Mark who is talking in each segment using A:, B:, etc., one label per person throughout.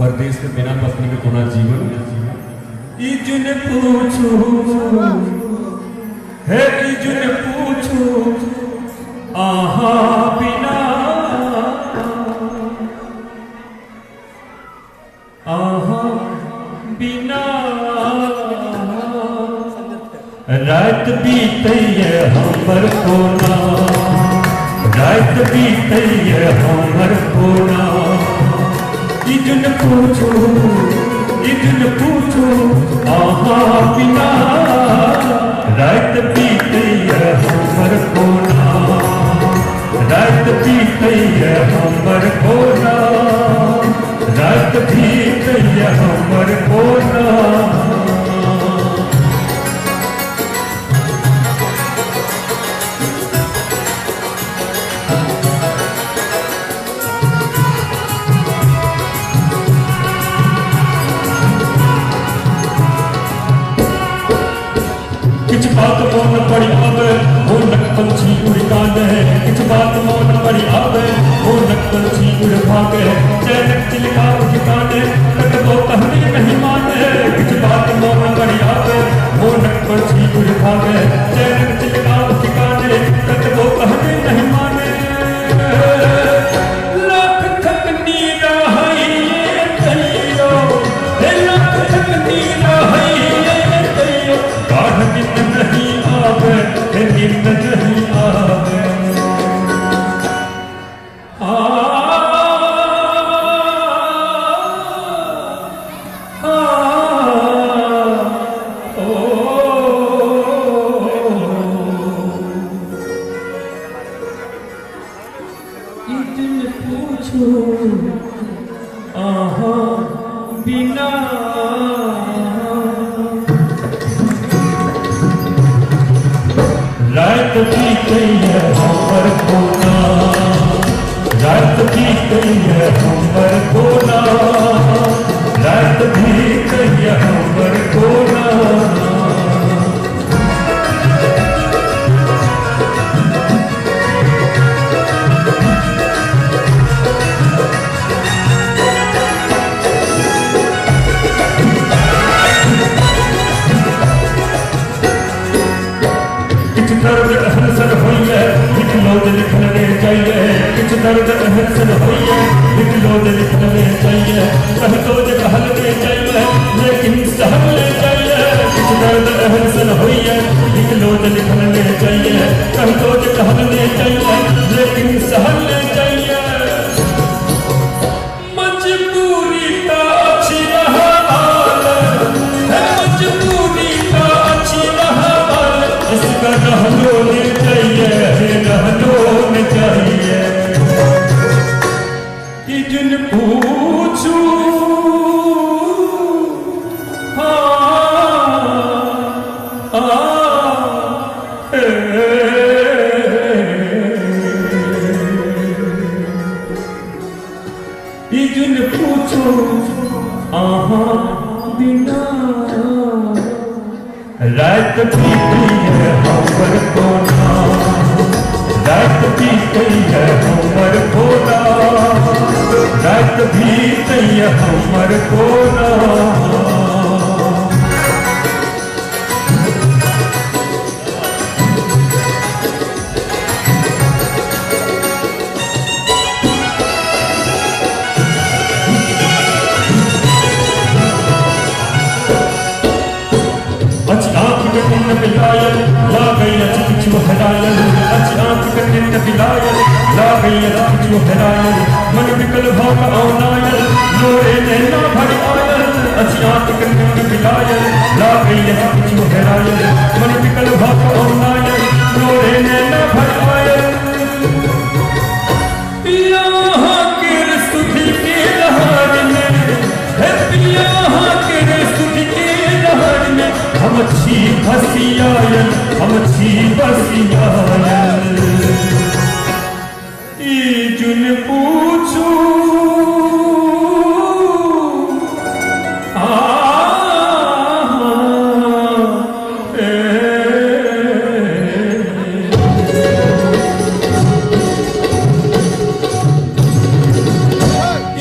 A: परदेश में बिना पत्नी के कोना जीवन इजुन पूछो है इजुन पूछो आहा बिना आहा बिना रात बीते हमर कोना रात बीते हमर कोना इजुन पूछो आहा बिना रात बीते हमर कोना रात बीते हमर कोना रात बीते हमर कोना किछ बात मौन पड़ी आवे वो नक पंछी उड़ कांदे किछ बात मौन पड़ी आवे वो नक पंछी उड़ भागे चैन चिलका उठ कांदे तक वो कहने नहीं माने किछ बात मौन पड़ी आवे वो नक पंछी उड़ भागे चैन चिलका उठ कांदे तक वो कहने नहीं माने लाख तक नीरा है ये कहियो लाख तक नीरा है ये कहियो गाढ़ नींद नहीं आवे नींद नहीं आवे इजुन पूछो आहा बिना रात बीते हमर कोना रात बीते हमर कोना रात बीते हमर कोना दर्द अहसन होइए लिखलो दे लिखने चाहिए कुछ दर्द अहसन होइए लिखलो दे लिखने चाहिए कह तो जे कहने चाहिए लेकिन सहने चाहिए कुछ दर्द अहसन होइए लिखलो दे लिखने चाहिए कह तो जे कहने चाहिए लेकिन सहने चाहिए मजबूरी का अच्छी हाल है मजबूरी का अच्छी हाल इसका रहने चाहिए इजुन पूछू इजुन पूछो आहा बिना रात बीती हमर कोना रात बीते हमर कोना रात बीते हमर कोना बिलायल ला गई किछु हरायल अच्छी आंख के निंद बिलायल ला गई किछु हरायल मन विकल भाग औनायल लोरे नैना भर आयल अच्छी आंख के निंद बिलायल ला गई किछु हरायल मन विकल भाग औनायल लोरे नैना भर आयल पिया के स्तुति के लहर में है पिया के स्तुति के लहर में हम छी बसियायल इजुन पूछू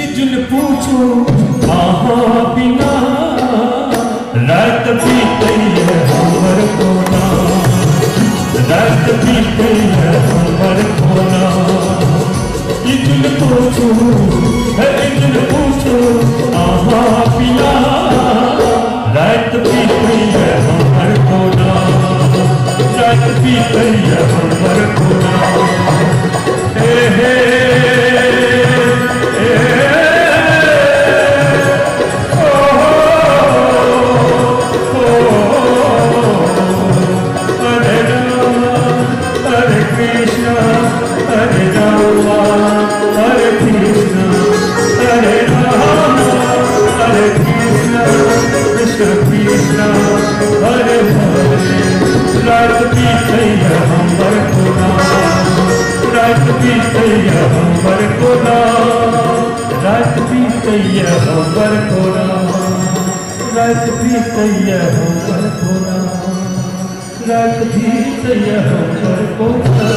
A: इजुन पूछो पूछो दिन पूछो आहा पिया रात भी कोई है हमर कोना रात भी कोई है हमर कोना हे रात बीते हमर कोना रात बीते हमर कोना रात बीते हमर कोना रात बीते हमर कोना रात बीते हमर कोना